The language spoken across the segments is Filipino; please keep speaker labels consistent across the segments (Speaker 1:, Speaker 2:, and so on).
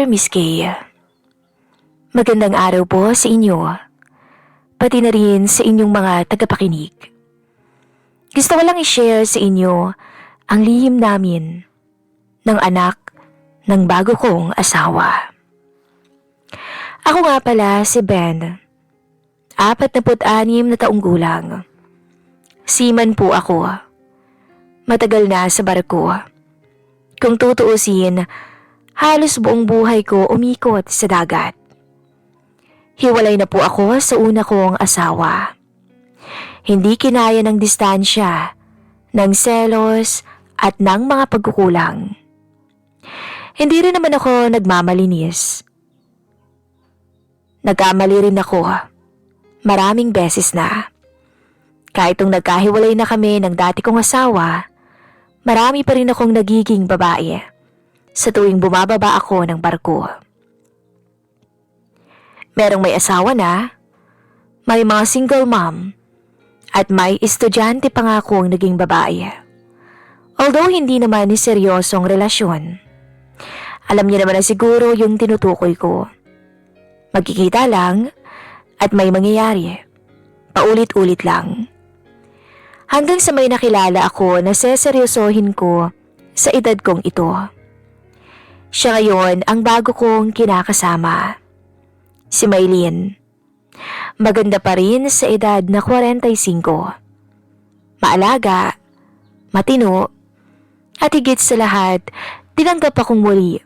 Speaker 1: Dear Miss Kay, magandang araw po sa inyo, pati na rin sa inyong mga tagapakinig. Gusto ko lang i-share sa inyo ang lihim namin ng anak ng bago kong asawa. Ako nga pala si Ben, 46 na taong gulang. Seaman po ako. Matagal na sa barko. Kung tutuusin, halos buong buhay ko umikot sa dagat. Hiwalay na po ako sa una kong asawa. Hindi kinaya ng distansya, ng selos at ng mga pagkukulang. Hindi rin naman ako nagmamalinis. Nagkamali rin ako. Maraming beses na. Kahit nung nagkahiwalay na kami ng dati kong asawa, marami pa rin akong nagiging babae sa tuwing bumababa ako ng barko. Merong may asawa na, may mga single mom, at may estudyante pa nga akong naging babae. Although hindi naman ni seryosong relasyon, alam niya naman na siguro yung tinutukoy ko. Magkikita lang at may mangyayari. Paulit-ulit lang. Hanggang sa may nakilala ako na seseryosohin ko sa edad kong ito. Siya ngayon ang bago kong kinakasama. Si Maylene. Maganda pa rin sa edad na 45. Maalaga, matino, at higit sa lahat, tinanggap akong muli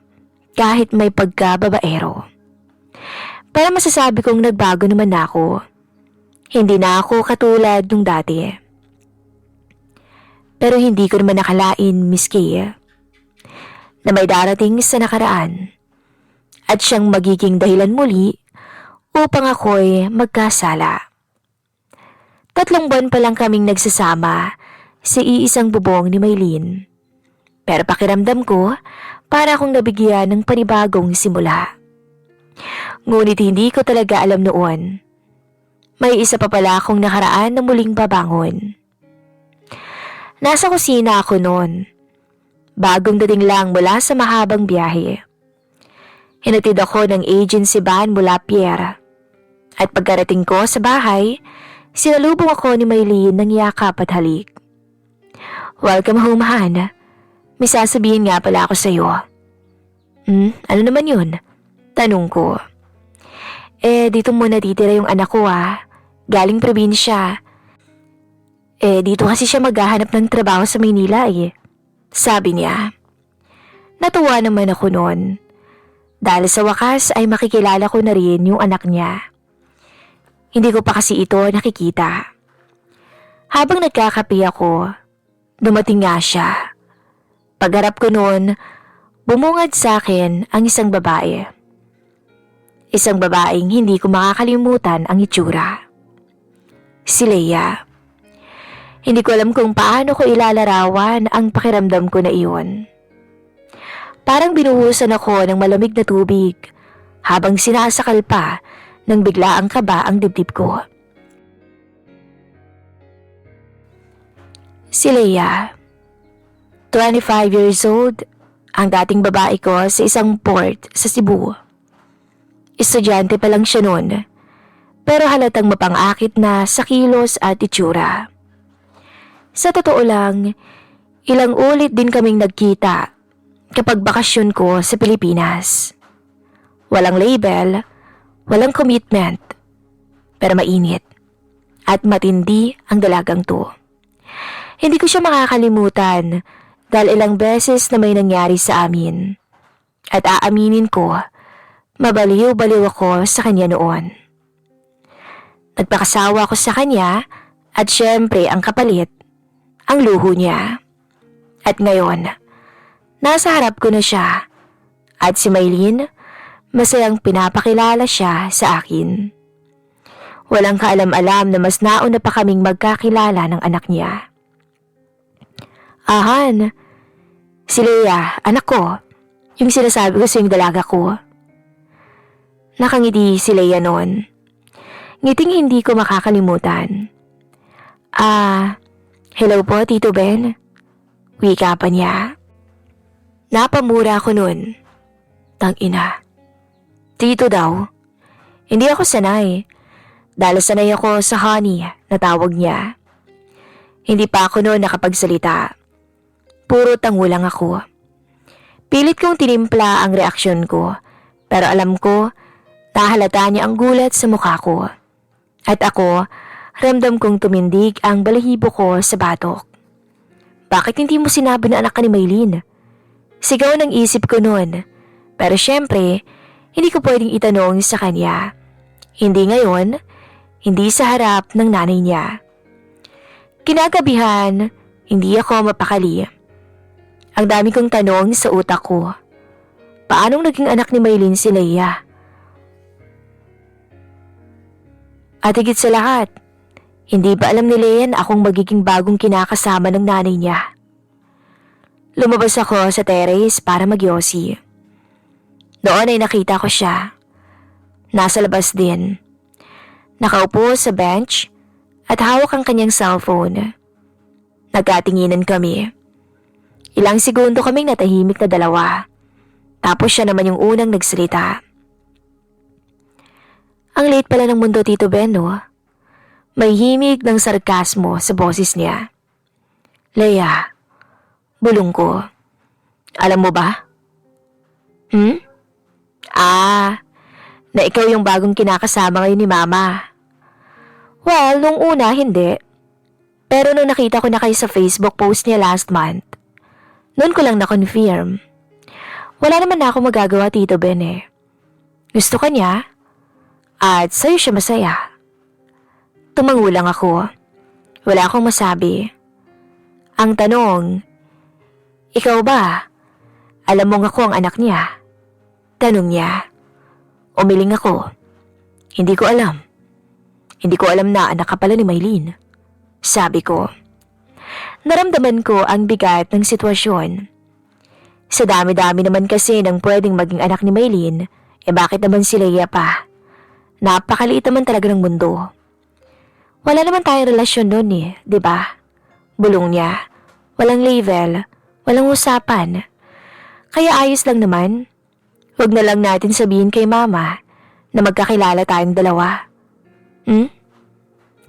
Speaker 1: kahit may pagkababaero. Para masasabi kong nagbago naman ako, hindi na ako katulad nung dati. Pero hindi ko naman nakalain, Miss Kay, na may darating sa nakaraan at siyang magiging dahilan muli upang ako'y magkasala. 3 buwan pa lang kaming nagsasama sa iisang bubong ni Maylene. Pero pakiramdam ko para akong nabigyan ng panibagong simula. Ngunit hindi ko talaga alam noon. May isa pa pala akong nakaraan na muling babangon. Nasa kusina ako noon. Bagong dating lang mula sa mahabang biyahe. Hinatid ako ng agency van mula Pierre. At pagkarating ko sa bahay, sinalubong ako ni Maylene ng yakap at halik. Welcome home, Han. May sasabihin nga pala ako sa'yo. Ano naman yun? Tanong ko. Dito muna titira yung anak ko Galing probinsya. Dito kasi siya maghahanap ng trabaho sa Maynila Sabi niya. Natuwa naman ako noon. Dahil sa wakas ay makikilala ko na rin yung anak niya. Hindi ko pa kasi ito nakikita. Habang nagkakape ako, dumating nga siya. Pagharap ko noon, bumungad sa akin ang isang babae. Isang babaeng hindi ko makakalimutan ang itsura. Si Leia. Hindi ko alam kung paano ko ilalarawan ang pakiramdam ko na iyon. Parang binuhusan ako ng malamig na tubig habang sinasakal pa nang biglaang kaba ang dibdib ko. Si Leia, 25 years old, ang dating babae ko sa isang port sa Cebu. Estudyante pa lang siya noon, pero halatang mapang-akit na sa kilos at itsura. Sa totoo lang, ilang ulit din kaming nagkita kapag bakasyon ko sa Pilipinas. Walang label, walang commitment, pero mainit at matindi ang dalagang to. Hindi ko siya makakalimutan dahil ilang beses na may nangyari sa amin. At aaminin ko, mabaliw-baliw ako sa kanya noon. Nagpakasawa ako sa kanya at syempre ang kapalit, ang luho niya. At ngayon, nasa harap ko na siya at si Maylene, masayang pinapakilala siya sa akin. Walang kaalam-alam na mas nauna pa kaming magkakilala ng anak niya. Han, si Leia, anak ko, yung sinasabi ko sa yung dalaga ko. Nakangiti si Leia noon. Ngiting hindi ko makakalimutan. Hello po, Tito Ben. Wika pa niya. Napamura ko noon. Tangina, Tito daw. Hindi ako sanay. Dahil sanay ako sa honey na tawag niya. Hindi pa ako noon nakapagsalita. Puro tango lang ako. Pilit kong tinimpla ang reaksyon ko, pero alam ko, nahalata niya ang gulat sa mukha ko. At ako, ramdam kong tumindig ang balahibo ko sa batok. Bakit hindi mo sinabi na anak ka ni Maylin? Sigaw ng isip ko noon, pero syempre, hindi ko pwedeng itanong sa kanya. Hindi ngayon, hindi sa harap ng nanay niya. Kinagabihan, hindi ako mapakali. Ang dami kong tanong sa utak ko. Paanong naging anak ni Maylin si Leia? At higit sa lahat, hindi ba alam ni Leia na akong magiging bagong kinakasama ng nanay niya? Lumabas ako sa terrace para magyosi. Doon ay nakita ko siya. Nasa labas din. Nakaupo sa bench at hawak ang kanyang cellphone. Nagkatinginan kami. Ilang segundo kaming natahimik na dalawa. Tapos siya naman yung unang nagsalita. Ang late pala ng mundo, Tito Ben, no? May himig ng sarkasmo sa boses niya. Leia, bulong ko. Alam mo ba? Na ikaw yung bagong kinakasama ngayon ni Mama. Well, nung una hindi. Pero nung nakita ko na kayo sa Facebook post niya last month, noon ko lang na-confirm. Wala naman na ako magagawa, Tito Ben eh. Gusto ka niya? At sa'yo siya masaya. Tumango lang ako. Wala akong masabi. Ang tanong, ikaw ba? Alam mong ako ang anak niya? Tanong niya. Umiling ako. Hindi ko alam. Hindi ko alam na anak ka pala ni Maylin. Sabi ko. Naramdaman ko ang bigat ng sitwasyon. Sa dami-dami naman kasi ng pwedeng maging anak ni Maylin, bakit naman si Leia pa? Napakaliit naman talaga ng mundo. Wala naman tayong relasyon noon eh, di ba? Bulong niya. Walang label, walang usapan. Kaya ayos lang naman. Huwag na lang natin sabihin kay Mama na magkakilala tayong dalawa.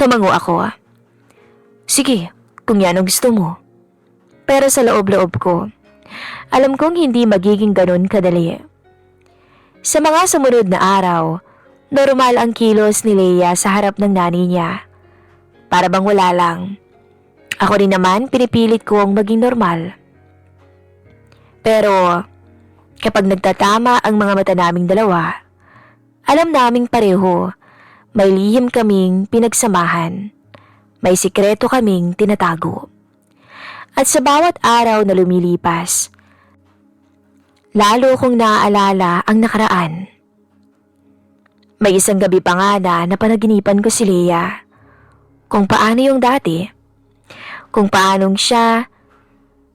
Speaker 1: Tumango ako. Sige, kung yan ang gusto mo. Pero sa loob-loob ko, alam kong hindi magiging ganun kadali. Sa mga sumunod na araw, normal ang kilos ni Leia sa harap ng nanay niya. Para bang wala lang. Ako rin naman pinipilit kong maging normal. Pero kapag nagtatama ang mga mata naming dalawa, alam naming pareho, may lihim kaming pinagsamahan. May sikreto kaming tinatago. At sa bawat araw na lumilipas, lalo kong naaalala ang nakaraan. May isang gabi pa nga na napanaginipan ko si Leia. Kung paano yung dati. Kung paanong siya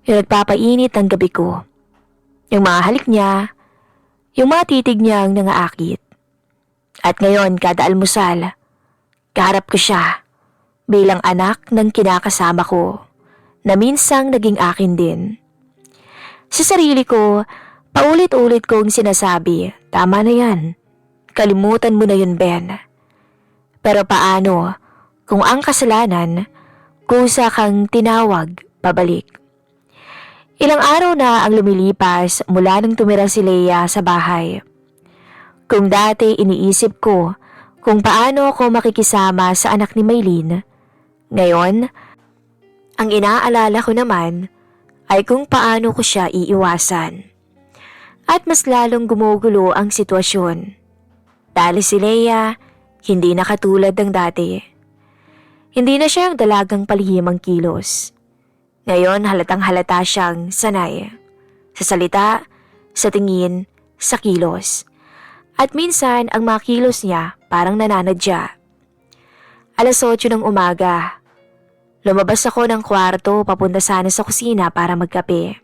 Speaker 1: yung nagpapainit ng gabi ko. Yung mga halik niya, yung mga titig niyang nangaakit. At ngayon kada almusal, kaharap ko siya bilang anak ng kinakasama ko na minsang naging akin din. Sa sarili ko, paulit-ulit kong sinasabi, tama na yan. Kalimutan mo na yun, Ben. Pero paano kung ang kasalanan, kusa kang tinawag pabalik? Ilang araw na ang lumilipas mula nang tumira si Leia sa bahay. Kung dati iniisip ko kung paano ako makikisama sa anak ni Maylin, ngayon, ang inaalala ko naman ay kung paano ko siya iiwasan. At mas lalong gumugulo ang sitwasyon. Dahil si Leia, hindi na katulad ng dati. Hindi na siya ang dalagang palihimang kilos. Ngayon halatang halata siyang sanay. Sa salita, sa tingin, sa kilos. At minsan ang mga kilos niya parang nananadya. 8:00 ng umaga. Lumabas ako ng kwarto papunta sana sa kusina para magkape.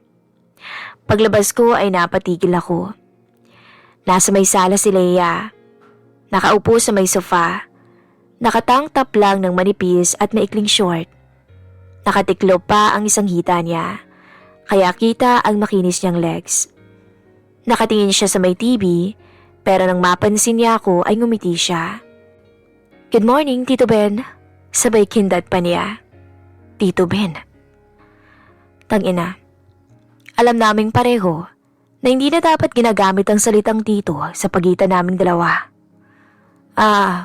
Speaker 1: Paglabas ko ay napatigil ako. Nasa may sala si Leia. Nakaupo sa may sofa. Nakatank top lang ng manipis at maikling short. Nakatiklo pa ang isang hita niya, kaya kita ang makinis niyang legs. Nakatingin siya sa may TV, Pero nang mapansin niya ako ay ngumiti siya. "Good morning, Tito Ben." Sabay kindat pa niya. Tito Ben. Tangina. Alam naming pareho na hindi na dapat ginagamit ang salitang tito sa pagitan naming dalawa.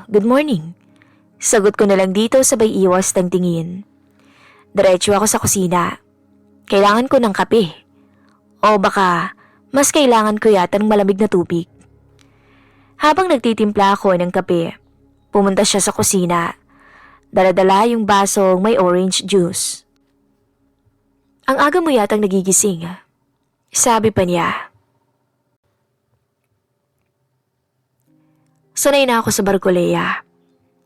Speaker 1: Good morning. Sagot ko na lang dito sabay iwas ng tingin. Diretso ako sa kusina. Kailangan ko ng kape. O baka mas kailangan ko yata ng malamig na tubig. Habang nagtitimpla ako ng kape, pumunta siya sa kusina. Daladala yung basong may orange juice. "Ang aga mo yatang nagigising," sabi pa niya. Sanay na ako sa barko, Leia.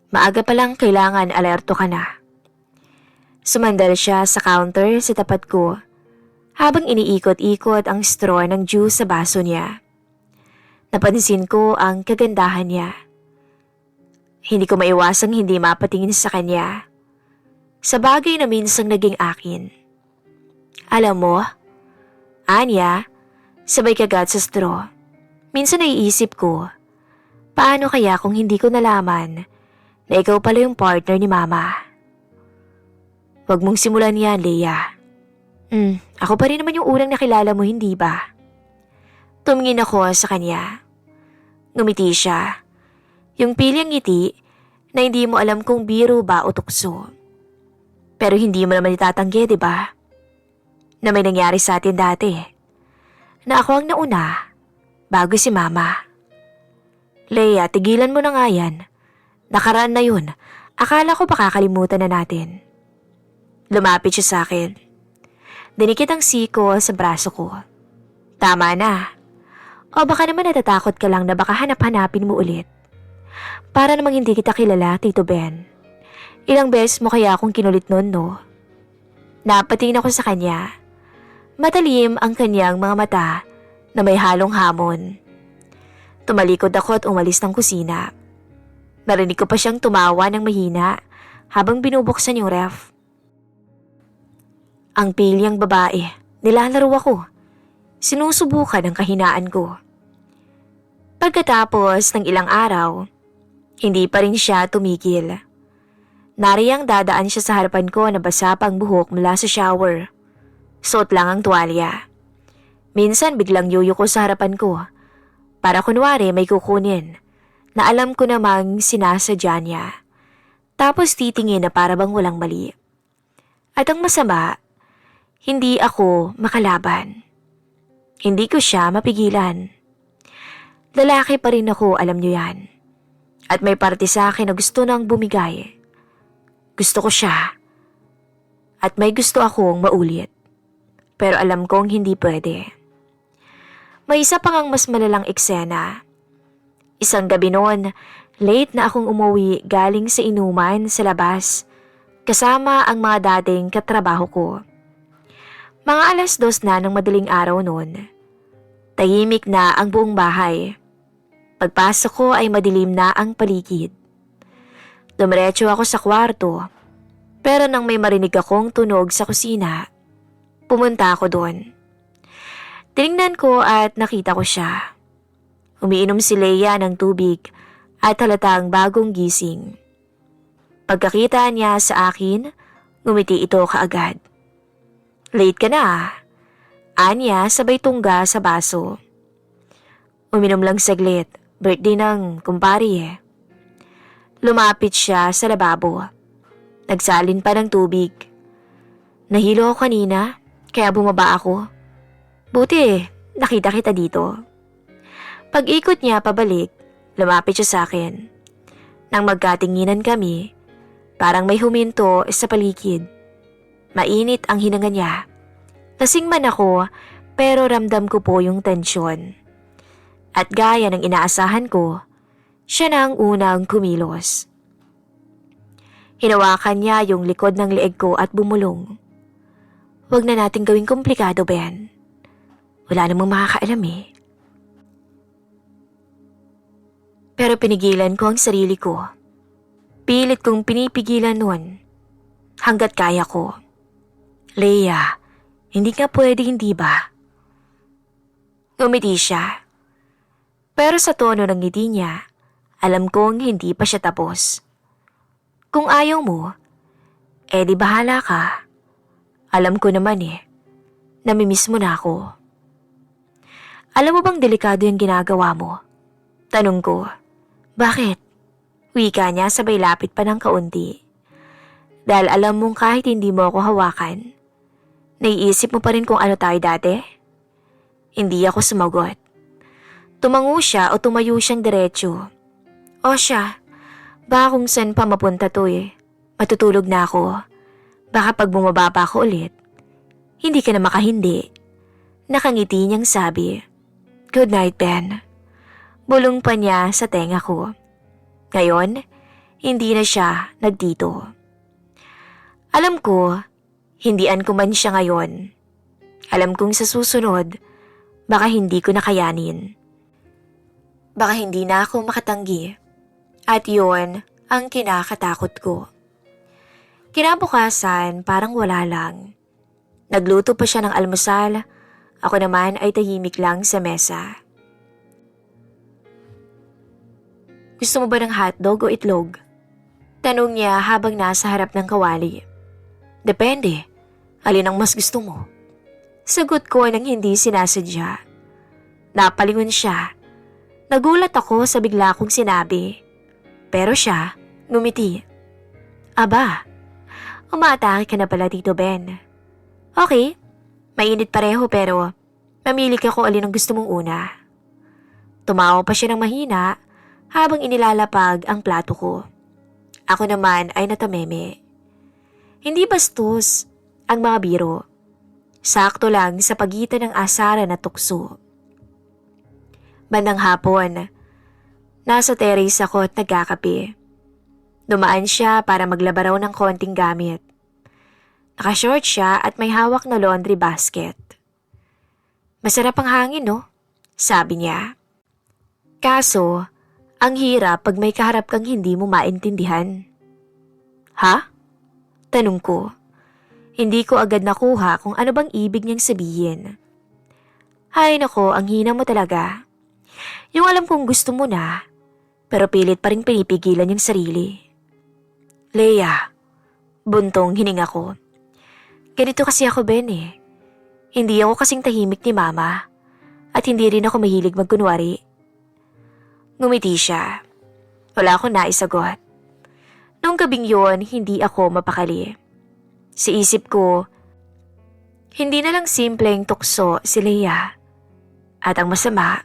Speaker 1: Maaga pa lang kailangan alerto ka na. Sumandal siya sa counter sa tapat ko habang iniikot-ikot ang straw ng juice sa baso niya. Napansin ko ang kagandahan niya. Hindi ko maiwasang hindi mapatingin sa kanya. Sa bagay na minsang naging akin. Alam mo, Anya, sabay kagat sa straw. Minsan naiisip ko, paano kaya kung hindi ko nalaman na ikaw pala yung partner ni Mama? Huwag mong simulan yan, Leia. Ako pa rin naman yung unang nakilala mo, hindi ba? Tumingin ako sa kanya. Ngumiti siya. Yung pilyang ngiti na hindi mo alam kung biro ba o tukso. Pero hindi mo naman itatanggi, di ba? Na may nangyari sa atin dati. Na ako ang nauna, bago si Mama. Leia, tigilan mo na nga yan. Nakaraan na yun. Akala ko baka kalimutan na natin. Lumapit siya sa akin. Dinikit ang siko sa braso ko. Tama na. O baka naman natatakot ka lang na baka hanap-hanapin mo ulit. Para namang hindi kita kilala, Tito Ben. Ilang beses mo kaya akong kinulit nun, no? Napatingin ako sa kanya. Matalim ang kanyang mga mata na may halong hamon. Tumalikod ako at umalis ng kusina. Narinig ko pa siyang tumawa ng mahina habang binubuksan yung ref. Ang pilyang babae, nilalaro ako. Sinusubukan ang kahinaan ko. Pagkatapos ng ilang araw, hindi pa rin siya tumigil. Nariyang dadaan siya sa harapan ko na basa pang buhok mula sa shower. Suot lang ang tuwalya. Minsan biglang yuyuko sa harapan ko para kunwari may kukunin na alam ko namang sinasadya niya. Tapos titingin na para bang walang mali. At ang masama, hindi ako makalaban. Hindi ko siya mapigilan. Lalaki pa rin ako, alam niyo yan. At may parte sa akin na gusto nang bumigay. Gusto ko siya. At may gusto akong maulit. Pero alam kong hindi pwede. May isa pang ang mas malalang eksena. Isang gabi noon, late na akong umuwi galing sa inuman sa labas, kasama ang mga dating katrabaho ko. Mga 2:00 na ng madaling araw noon. Tahimik na ang buong bahay. Pagpasok ko ay madilim na ang paligid. Dumiretso ako sa kwarto, pero nang may marinig akong tunog sa kusina, pumunta ako doon. Tinignan ko at nakita ko siya. Umiinom si Leia ng tubig at halatang bagong gising. Pagkakita niya sa akin, ngumiti ito kaagad. "Late ka na ah." Anya sabay tungga sa baso. Uminom lang saglit, birthday ng kumpari eh. Lumapit siya sa lababo. Nagsalin pa ng tubig. Nahilo ako kanina, kaya bumaba ako. Buti nakita kita dito. Pag-ikot niya pabalik, lumapit siya sa akin. Nang magkatinginan kami, parang may huminto sa paligid. Mainit ang hinanga niya. Lasing man ako, pero ramdam ko po yung tensyon. At gaya ng inaasahan ko, siya na ang unang kumilos. Hinawakan niya yung likod ng leeg ko at bumulong. "Huwag na nating gawing komplikado, Ben. Wala namang makakaalam eh." Pero pinigilan ko ang sarili ko. Pilit kong pinipigilan nun. Hanggat kaya ko. "Leia, hindi nga pwede, hindi ba?" Ngumiti siya. Pero sa tono ng ngiti niya, alam kong hindi pa siya tapos. Kung ayaw mo, di bahala ka. Alam ko naman namimiss mo na ako. Alam mo bang delikado yung ginagawa mo? Tanong ko. Bakit? Wika niya sabay lapit pa ng kaunti. Dahil alam mong kahit hindi mo ako hawakan, naiisip mo pa rin kung ano tayo dati? Hindi ako sumagot. Tumango siya o tumayo siyang diretso. O siya, baka kung saan pa mapunta to Matutulog na ako. Baka pag bumaba pa ako ulit, hindi ka na makahindi. Nakangiti niyang sabi. Good night, Ben. Bulong pa niya sa tenga ko. Ngayon, hindi na siya nagdito. Alam ko, hindian ko man siya ngayon. Alam kong sa susunod, baka hindi ko nakayanin. Baka hindi na ako makatanggi. At yon ang kinakatakot ko. Kinabukasan, parang wala lang. Nagluto pa siya ng almusal, ako naman ay tahimik lang sa mesa. Gusto mo ba ng hotdog o itlog? Tanong niya habang nasa harap ng kawali. Depende, alin ang mas gusto mo? Sagot ko nang hindi sinasadya. Napalingon siya. Nagulat ako sa bigla kong sinabi. Pero siya, ngumiti. Aba, umaatake ka na pala Tito Ben. Okay, mainit pareho pero mamili ka kung alin ang gusto mong una. Tumawa pa siya ng mahina habang inilalapag ang plato ko. Ako naman ay natameme. Hindi bastos ang mga biro. Sakto lang sa pagitan ng asaran at tukso. Bandang hapon, nasa terrace ako at nagkakape. Dumaan siya para maglaba raw ng konting gamit. Nakashort siya at may hawak na laundry basket. Masarap ang hangin, no? Sabi niya. Kaso, ang hirap pag may kaharap kang hindi mo maintindihan. Ha? Tanong ko. Hindi ko agad nakuha kung ano bang ibig niyang sabihin. Hay nako, ang hina mo talaga. Yung alam kong gusto mo na, pero pilit pa rin pinipigilan yung sarili. Leia, buntong hininga ko. Ganito kasi ako, Ben Hindi ako kasing tahimik ni Mama at hindi rin ako mahilig magkunwari. Ngumiti siya. Wala akong naisagot. Noong gabing yon, hindi ako mapakali. Sa isip ko, hindi na lang simpleng tukso si Leia. At ang masama,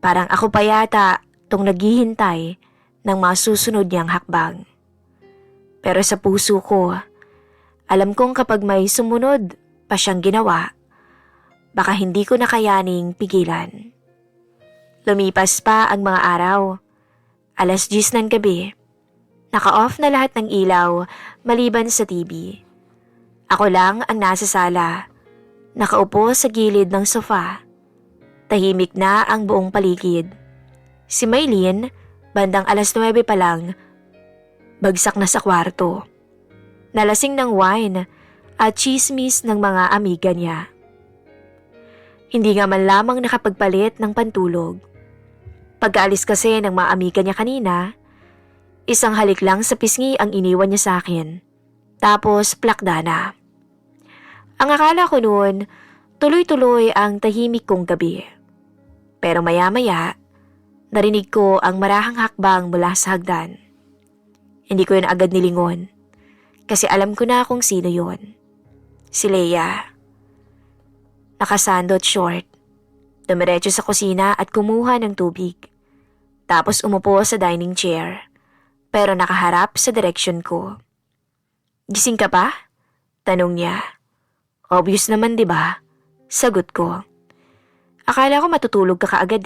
Speaker 1: parang ako pa yata tong naghihintay ng mga susunod niyang hakbang. Pero sa puso ko, alam kong kapag may sumunod pa siyang ginawa, baka hindi ko na kayaning pigilan. Lumipas pa ang mga araw. 10:00 ng gabi. Naka-off na lahat ng ilaw maliban sa TV. Ako lang ang nasa sala, nakaupo sa gilid ng sofa. Tahimik na ang buong paligid. Si Maylin, bandang 9:00 pa lang, bagsak na sa kwarto. Nalasing ng wine at chismis ng mga amiga niya. Hindi nga man lamang nakapagpalit ng pantulog. Pagkaalis kasi ng mga amiga niya kanina, isang halik lang sa pisngi ang iniwan niya sa akin. Tapos plakda na. Ang akala ko noon, tuloy-tuloy ang tahimik kong gabi. Pero maya-maya, narinig ko ang marahang hakbang mula sa hagdan. Hindi ko yun agad nilingon, kasi alam ko na kung sino yun. Si Leia. Nakasandot short. Dumiretso sa kusina at kumuha ng tubig. Tapos umupo sa dining chair, pero nakaharap sa direksyon ko. Gising ka pa? Tanong niya. Obvious naman, di ba? Sagot ko. Akala ko matutulog ka kaagad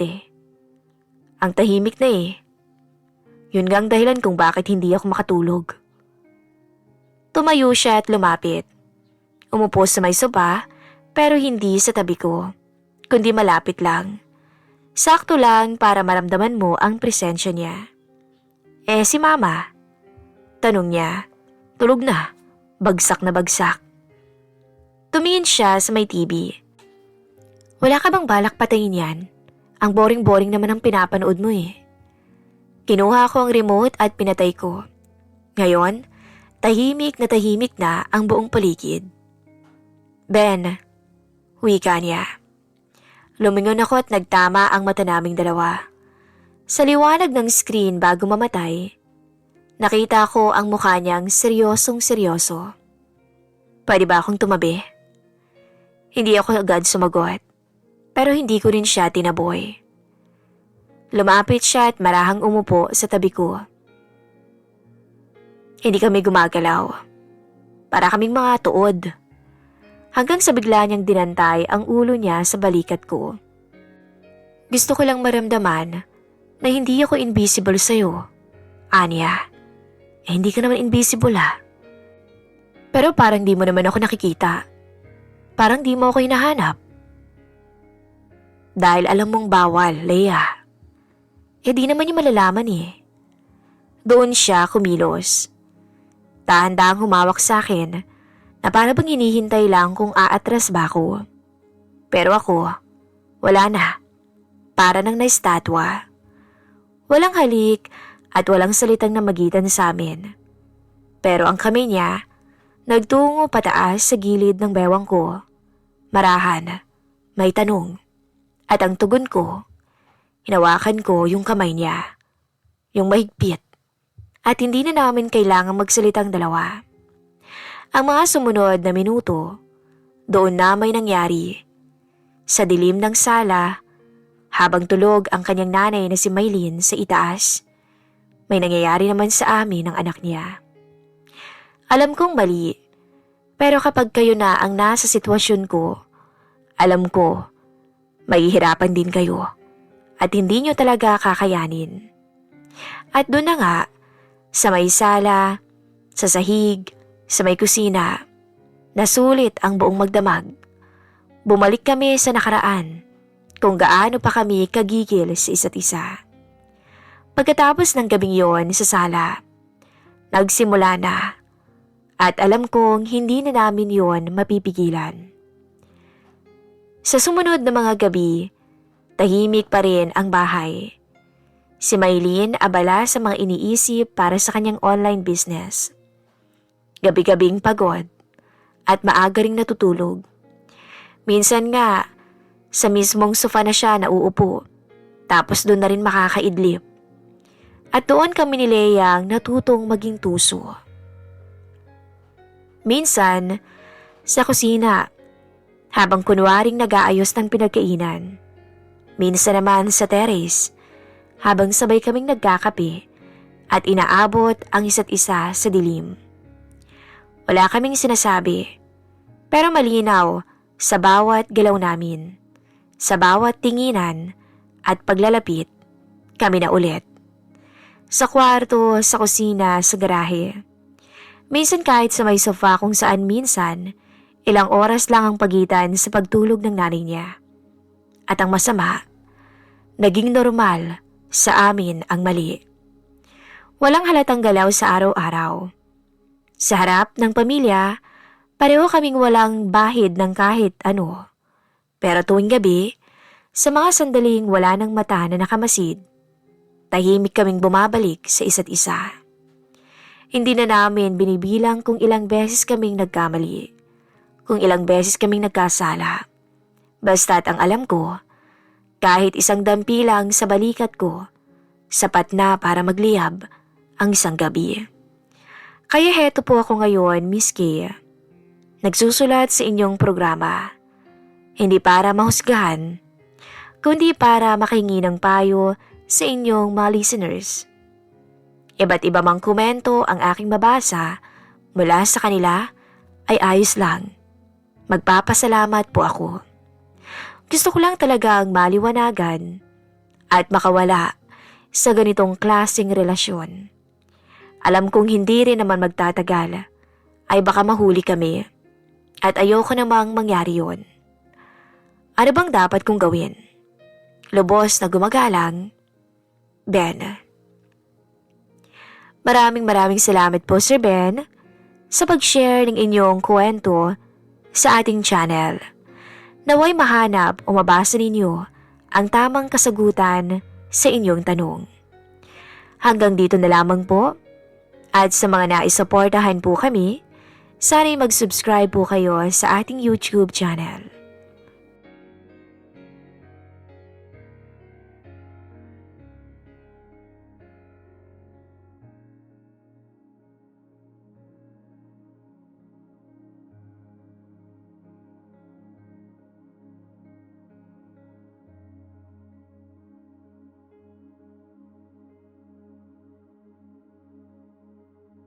Speaker 1: Ang tahimik na Yun nga ang dahilan kung bakit hindi ako makatulog. Tumayo siya at lumapit. Umupo sa may soba, pero hindi sa tabi ko, kundi malapit lang. Sakto lang para maramdaman mo ang presensya niya. Si Mama? Tanong niya. Tulog na. Bagsak na bagsak. Tumingin siya sa may TV. Wala ka bang balak patayin yan? Ang boring-boring naman ang pinapanood mo eh. Kinuha ko ang remote at pinatay ko. Ngayon, tahimik na ang buong paligid. Ben, wika niya. Lumingon ako at nagtama ang mata naming dalawa. Sa liwanag ng screen bago mamatay, nakita ko ang mukha niyang seryosong-seryoso. Pwede ba akong tumabi? Hindi ako agad sumagot, pero hindi ko rin siya tinaboy. Lumapit siya at marahang umupo sa tabi ko. Hindi kami gumagalaw. Para kaming mga tuod. Hanggang sa bigla niyang dinantay ang ulo niya sa balikat ko. Gusto ko lang maramdaman na hindi ako invisible sa'yo. Anya, hindi ka naman invisible Pero parang di mo naman ako nakikita. Parang di mo ako hinahanap. Dahil alam mong bawal, Leia. Di naman niya malalaman Doon siya kumilos. Dahan-dahang humawak sa akin na para bang hinihintay lang kung aatras ba ako. Pero ako, wala na. Para nang naistatwa. Walang halik at walang salitang namagitan sa amin. Pero ang kamay niya, nagtungo pataas sa gilid ng bewang ko. Marahan, may tanong. At ang tugon ko, hinawakan ko yung kamay niya. Yung mahigpit. At hindi na namin kailangang magsalitang dalawa. Ang mga sumunod na minuto, doon na may nangyari. Sa dilim ng sala, habang tulog ang kanyang nanay na si Maylin sa itaas, may nangyayari naman sa amin ng anak niya. Alam kong mali, pero kapag kayo na ang nasa sitwasyon ko, alam ko, mahihirapan din kayo at hindi nyo talaga kakayanin. At doon na nga, sa may sala, sa sahig, sa may kusina, nasulit ang buong magdamag. Bumalik kami sa nakaraan kung gaano pa kami kagigil sa isa't isa. Pagkatapos ng gabing yon sa sala, nagsimula na at alam kong hindi na namin yon mapipigilan. Sa sumunod na mga gabi, tahimik pa rin ang bahay. Si Maylin abala sa mga iniisip para sa kanyang online business. Gabi-gabing pagod at maaga ring natutulog. Minsan nga, sa mismong sofa na siya nauupo, tapos doon na rin makakaidlip. At doon kami ni Leia natutong maging tuso. Minsan, sa kusina, habang kunwaring nag-aayos ng pinagkainan. Minsan naman sa terrace, habang sabay kaming nagkakape at inaabot ang isa't isa sa dilim. Wala kaming sinasabi, pero malinaw sa bawat galaw namin, sa bawat tinginan at paglalapit, kami na ulit. Sa kwarto, sa kusina, sa garahe. Minsan kahit sa may sofa kung saan minsan, ilang oras lang ang pagitan sa pagtulog ng nanay niya. At ang masama, naging normal sa amin ang mali. Walang halatang galaw sa araw-araw. Sa harap ng pamilya, pareho kaming walang bahid ng kahit ano. Pero tuwing gabi, sa mga sandaling wala ng mata na nakamasid, tahimik kaming bumabalik sa isa't isa. Hindi na namin binibilang kung ilang beses kaming nagkamali, kung ilang beses kaming nagkasala. Basta't ang alam ko, kahit isang dampi lang sa balikat ko, sapat na para magliyab ang isang gabi. Kaya heto po ako ngayon, Miss Kay. Nagsusulat sa inyong programa. Hindi para mahusgahan, kundi para makahingi ng payo sa inyong mga listeners. Iba't iba mang komento ang aking mabasa mula sa kanila ay ayos lang. Magpapasalamat po ako. Gusto ko lang talagang maliwanagan at makawala sa ganitong klaseng relasyon. Alam kong hindi rin naman magtatagal ay baka mahuli kami at ayoko namang mangyari yon. Ano bang dapat kong gawin? Lubos na gumagalang, Ben. Maraming salamat po Sir Ben sa pag-share ng inyong kwento sa ating channel. Naway mahanap o mabasa ninyo ang tamang kasagutan sa inyong tanong. Hanggang dito na lamang po. At sa mga naisuportahan po kami, sana'y mag-subscribe po kayo sa ating YouTube channel.